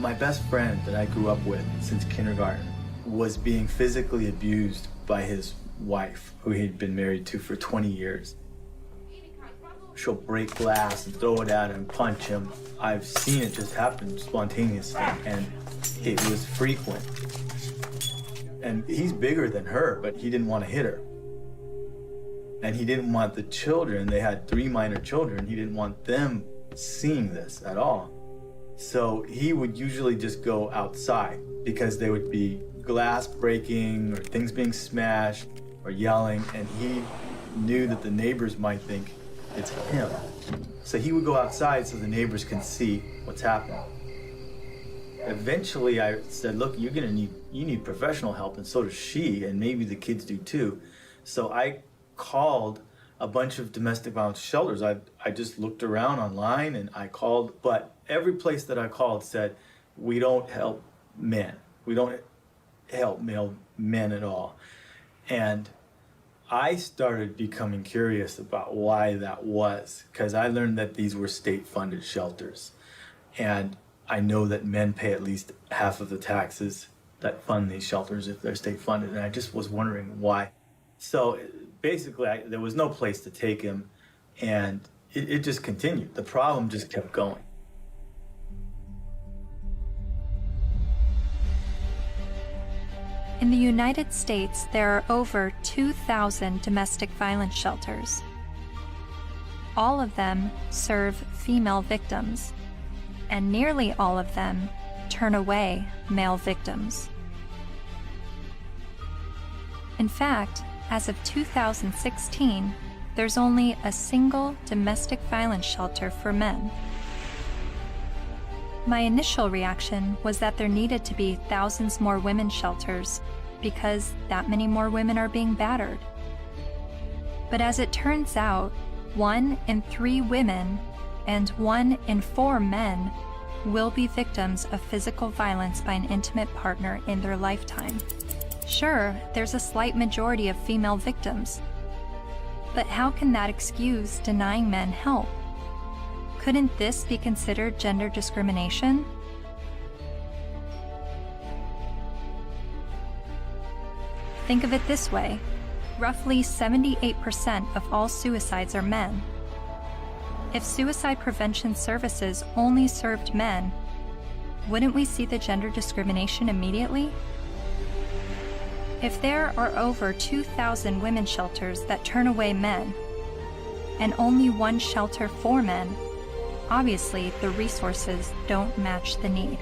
My best friend that I grew up with since kindergarten was being physically abused by his wife, who he'd been married to for 20 years. She'll break glass and throw it at him, punch him. I've seen it just happen spontaneously, and it was frequent. And he's bigger than her, but he didn't want to hit her. And he didn't want the children, they had 3 minor children, he didn't want them seeing this at all. So he would usually just go outside because there would be glass breaking or things being smashed or yelling, and he knew that the neighbors might think it's him. So he would go outside so the neighbors can see what's happening. Eventually I said, look, you need professional help, and so does she, and maybe the kids do too. So I called a bunch of domestic violence shelters. I just looked around online and I called, but every place that I called said, we don't help men. We don't help male men at all. And I started becoming curious about why that was, because I learned that these were state-funded shelters. And I know that men pay at least half of the taxes that fund these shelters if they're state-funded, and I just was wondering why. So basically, there was no place to take him, and it just continued. The problem just kept going. In the United States, there are over 2,000 domestic violence shelters. All of them serve female victims, and nearly all of them turn away male victims. In fact, as of 2016, there's only a single domestic violence shelter for men. My initial reaction was that there needed to be thousands more women's shelters because that many more women are being battered. But as it turns out, 1 in 3 women and 1 in 4 men will be victims of physical violence by an intimate partner in their lifetime. Sure, there's a slight majority of female victims, but how can that excuse denying men help? Couldn't this be considered gender discrimination? Think of it this way. Roughly 78% of all suicides are men. If suicide prevention services only served men, wouldn't we see the gender discrimination immediately? If there are over 2,000 women's shelters that turn away men, and only 1 shelter for men, obviously the resources don't match the need.